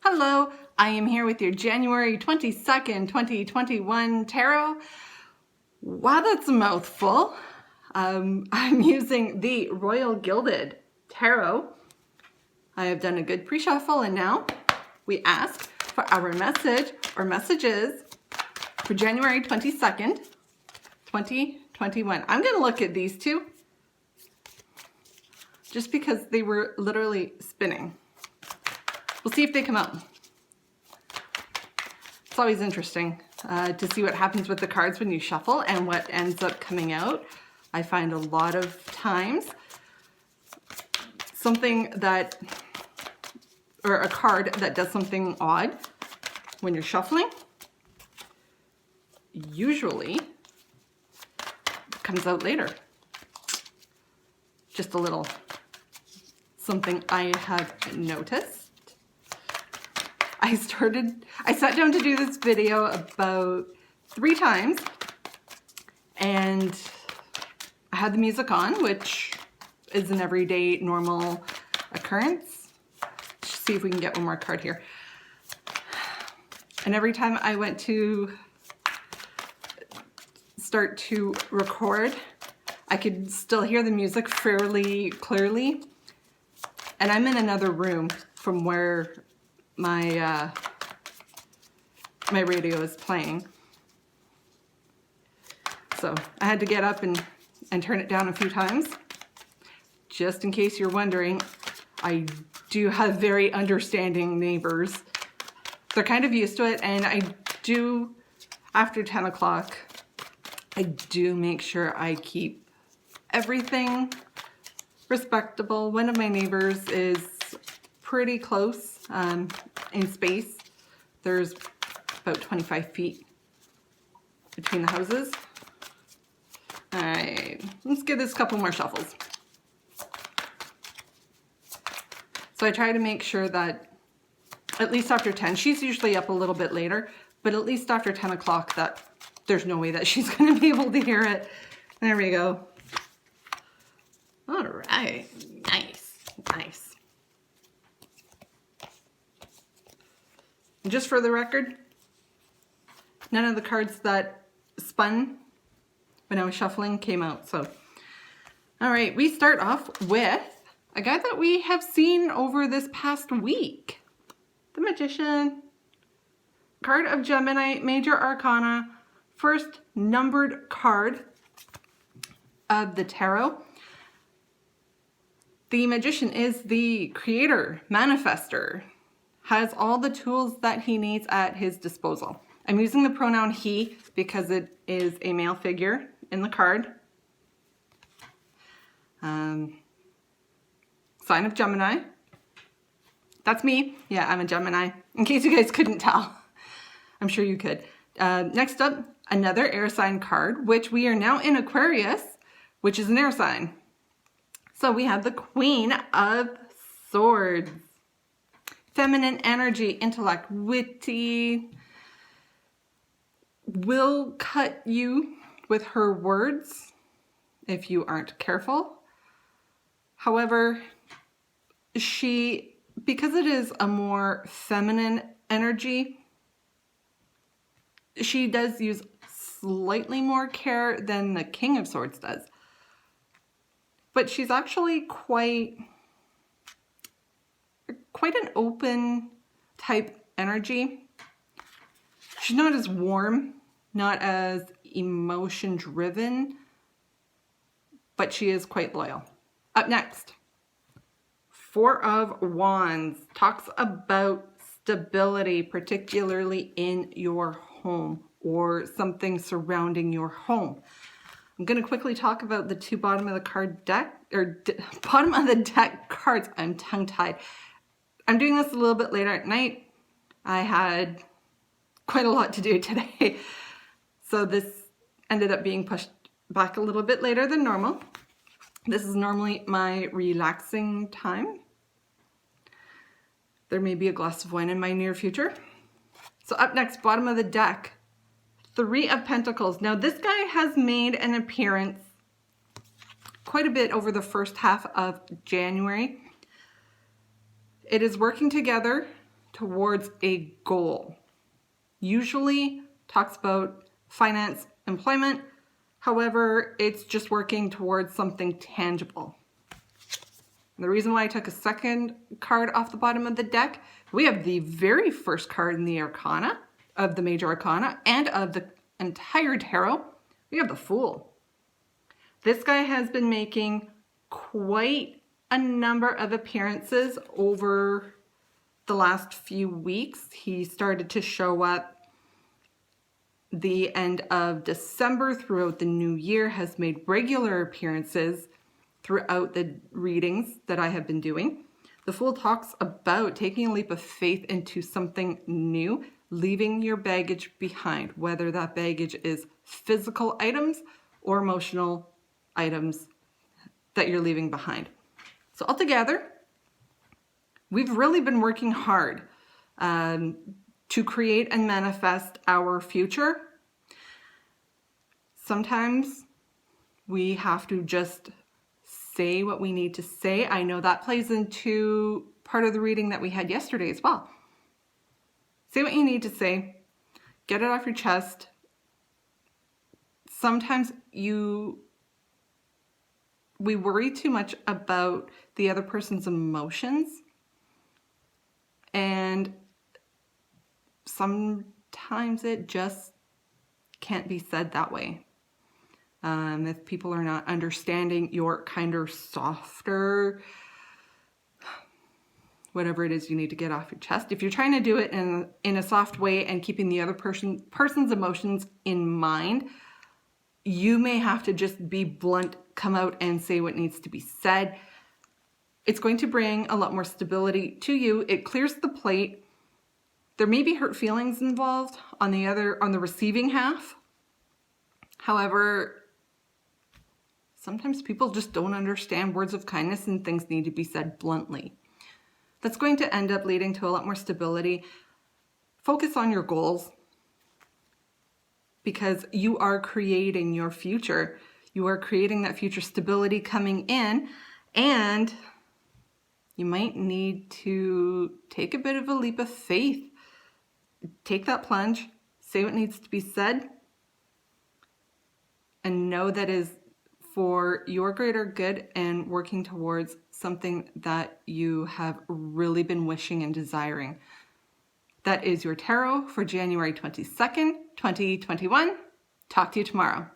Hello, I am here with your January 22nd, 2021 tarot. Wow, that's a mouthful. I'm using the Royal Gilded Tarot. I have done a good pre-shuffle and now we ask for our message or messages for January 22nd, 2021. I'm going to look at these two just because they were literally spinning. We'll see if they come out. It's always interesting to see what happens with the cards when you shuffle and what ends up coming out. I find a lot of times a card that does something odd when you're shuffling usually comes out later. Just a little something I have noticed. I sat down to do this video about 3 times and I had the music on, which is an everyday normal occurrence. Let's see if we can get one more card here. And every time I went to start to record, I could still hear the music fairly clearly. And I'm in another room from where my radio is playing. So I had to get up and turn it down a few times. Just in case you're wondering, I do have very understanding neighbors. They're kind of used to it, and I do, after 10 o'clock, I do make sure I keep everything respectable. One of my neighbors is pretty close in space. There's about 25 feet between the houses. All right, let's give this a couple more shuffles. So I try to make sure that at least after 10, she's usually up a little bit later, but at least after 10 o'clock that there's no way that she's going to be able to hear it. There we go. All right, nice, nice. Just for the record, none of the cards that spun when I was shuffling came out. So, all right, we start off with a guy that we have seen over this past week. The Magician. Card of Gemini, Major Arcana, first numbered card of the tarot. The Magician is the creator, manifester, has all the tools that he needs at his disposal. I'm using the pronoun he because it is a male figure in the card. Sign of Gemini. That's me. Yeah, I'm a Gemini. In case you guys couldn't tell. I'm sure you could. Next up, another air sign card, which we are now in Aquarius, which is an air sign. So we have the Queen of Swords. Feminine energy, intellect, witty, will cut you with her words if you aren't careful. However, because it is a more feminine energy, she does use slightly more care than the King of Swords does. But she's actually quite an open type energy. She's not as warm, not as emotion driven, but she is quite loyal. Up next, Four of Wands talks about stability, particularly in your home or something surrounding your home. I'm going to quickly talk about the two bottom of the card deck, or bottom of the deck cards. I'm tongue-tied. I'm doing this a little bit later at night. I had quite a lot to do today. So this ended up being pushed back a little bit later than normal. This is normally my relaxing time. There may be a glass of wine in my near future. So up next, bottom of the deck, Three of Pentacles. Now this guy has made an appearance quite a bit over the first half of January. It is working together towards a goal. Usually talks about finance, employment. However, it's just working towards something tangible. And the reason why I took a second card off the bottom of the deck, we have the very first card in the Arcana, of the Major Arcana, and of the entire tarot. We have the Fool. This guy has been making quite a number of appearances over the last few weeks. He started to show up the end of December, throughout the new year, has made regular appearances throughout the readings that I have been doing. The Fool talks about taking a leap of faith into something new, leaving your baggage behind, whether that baggage is physical items or emotional items that you're leaving behind. So altogether, we've really been working hard to create and manifest our future. Sometimes we have to just say what we need to say. I know that plays into part of the reading that we had yesterday as well. Say what you need to say. Get it off your chest. Sometimes we worry too much about the other person's emotions, and sometimes it just can't be said that way. If people are not understanding your kinder, softer, whatever it is you need to get off your chest. If you're trying to do it in a soft way and keeping the other person's emotions in mind, you may have to just be blunt, come out and say what needs to be said. It's going to bring a lot more stability to you. It clears the plate. There may be hurt feelings involved on the receiving half. However, sometimes people just don't understand words of kindness and things need to be said bluntly. That's going to end up leading to a lot more stability. Focus on your goals, because you are creating your future. You are creating that future stability coming in, and you might need to take a bit of a leap of faith. Take that plunge, say what needs to be said, and know that is for your greater good and working towards something that you have really been wishing and desiring. That is your tarot for January 22nd, 2021. Talk to you tomorrow.